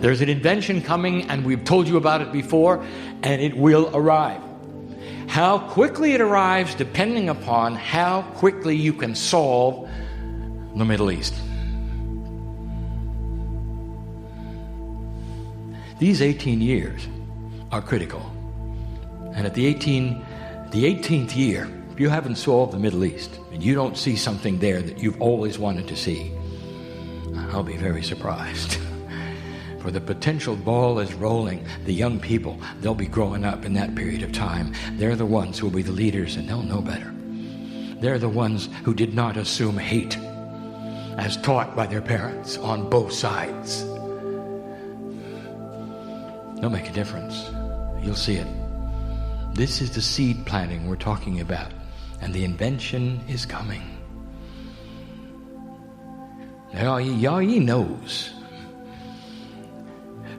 There's an invention coming, and we've told you about it before, and it will arrive. How quickly it arrives depending upon how quickly you can solve the Middle East. These 18 years are critical. And at the 18th year, if you haven't solved the Middle East and you don't see something there that you've always wanted to see, I'll be very surprised. For the potential ball is rolling. The young people, they'll be growing up in that period of time. They're the ones who will be the leaders, and they'll know better. They're the ones who did not assume hate as taught by their parents on both sides. They'll make a difference. You'll see it. This is the seed planting we're talking about, and the invention is coming. Now, he knows,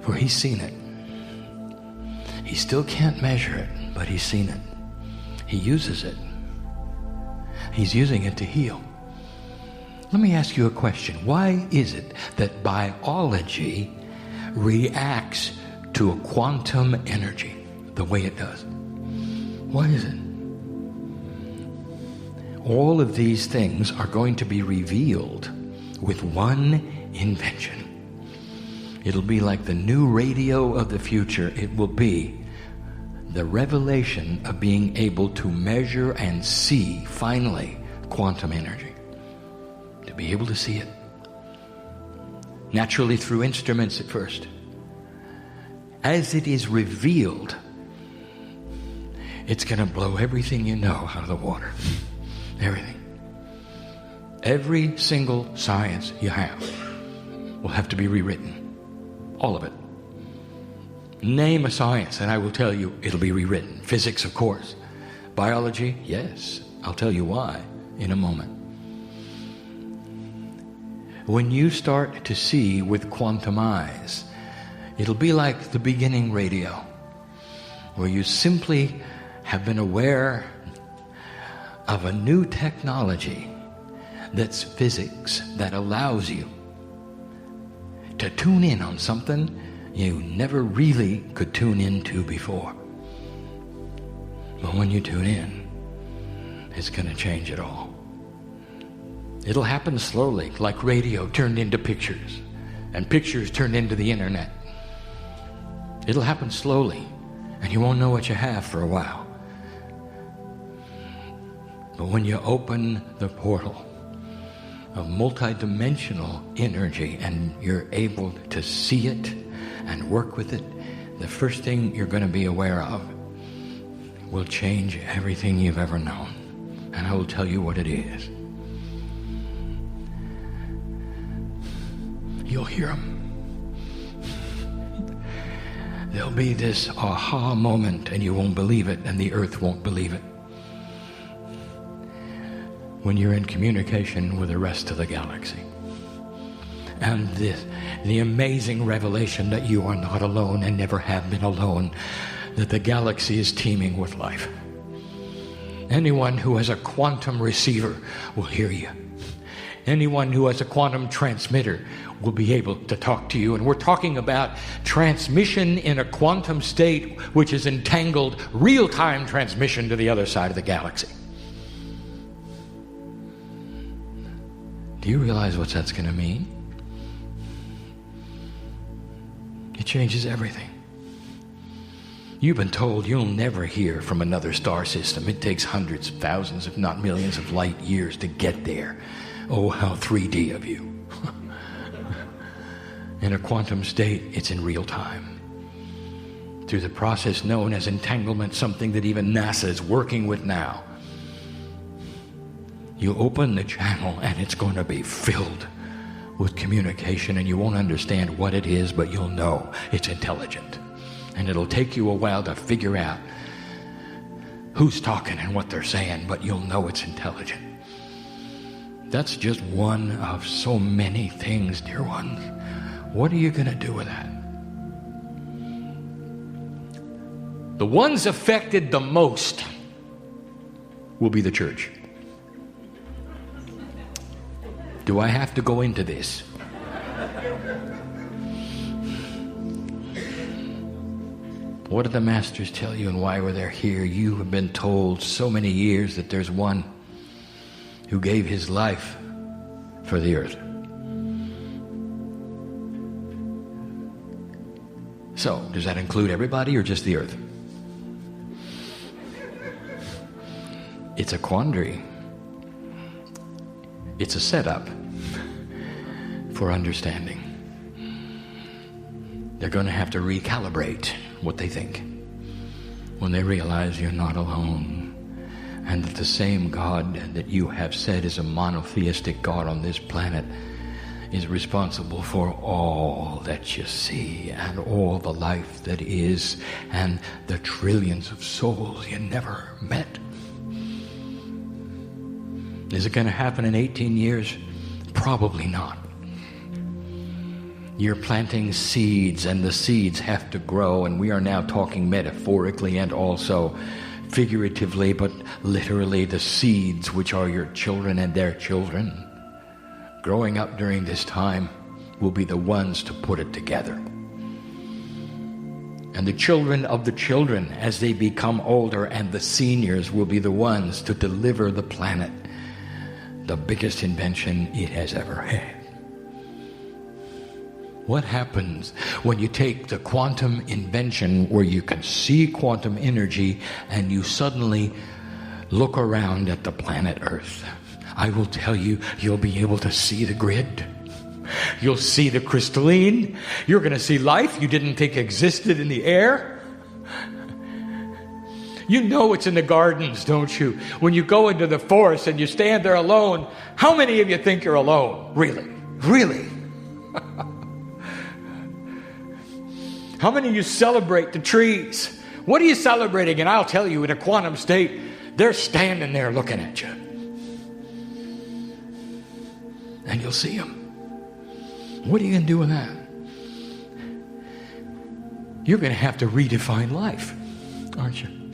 for he's seen it. He still can't measure it, but he's seen it. He uses it. He's using it to heal. Let me ask you a question. Why is it that biology reacts to a quantum energy the way it does? Why is it? All of these things are going to be revealed with one invention. It'll be like the new radio of the future. It will be the revelation of being able to measure and see, finally, quantum energy. To be able to see it. Naturally through instruments at first. As it is revealed, it's going to blow everything you know out of the water. Everything. Every single science you have will have to be rewritten. All of it. Name a science and I will tell you it'll be rewritten. Physics, of course. Biology, yes. I'll tell you why in a moment. When you start to see with quantum eyes, it'll be like the beginning radio, where you simply have been aware of a new technology that's physics that allows you to tune in on something you never really could tune into before. But when you tune in, it's going to change it all. It'll happen slowly, like radio turned into pictures, and pictures turned into the internet. It'll happen slowly, and you won't know what you have for a while. But when you open the portal of multidimensional energy and you're able to see it and work with it, the first thing you're going to be aware of will change everything you've ever known. And I will tell you what it is. You'll hear them. There'll be this aha moment, and you won't believe it, and the earth won't believe it. When you're in communication with the rest of the galaxy. And the amazing revelation that you are not alone and never have been alone, that the galaxy is teeming with life. Anyone who has a quantum receiver will hear you. Anyone who has a quantum transmitter will be able to talk to you. And we're talking about transmission in a quantum state which is entangled, real-time transmission to the other side of the galaxy. Do you realize what that's going to mean? It changes everything. You've been told you'll never hear from another star system. It takes hundreds of thousands, if not millions of light years to get there. Oh, how 3D of you. In a quantum state, it's in real time. Through the process known as entanglement, something that even NASA is working with now. You open the channel and it's going to be filled with communication, and you won't understand what it is, but you'll know it's intelligent. And it'll take you a while to figure out who's talking and what they're saying, but you'll know it's intelligent. That's just one of so many things, dear ones. What are you going to do with that? The ones affected the most will be the church. Do I have to go into this? What did the masters tell you and why were they here? You have been told so many years that there's one who gave his life for the earth. So, does that include everybody or just the earth? It's a quandary. It's a setup for understanding. They're going to have to recalibrate what they think when they realize you're not alone, and that the same God that you have said is a monotheistic God on this planet is responsible for all that you see and all the life that is and the trillions of souls you never met. Is it going to happen in 18 years? Probably not. You're planting seeds, and the seeds have to grow, and we are now talking metaphorically and also figuratively, but literally the seeds which are your children and their children growing up during this time will be the ones to put it together. And the children of the children, as they become older, and the seniors will be the ones to deliver the planet the biggest invention it has ever had. What happens when you take the quantum invention where you can see quantum energy and you suddenly look around at the planet Earth? I will tell you, you'll be able to see the grid. You'll see the crystalline. You're going to see life you didn't think existed in the air. You know it's in the gardens, don't you? When you go into the forest and you stand there alone, how many of you think you're alone? Really? Really? How many of you celebrate the trees? What are you celebrating? And I'll tell you, in a quantum state, they're standing there looking at you. And you'll see them. What are you going to do with that? You're going to have to redefine life, aren't you?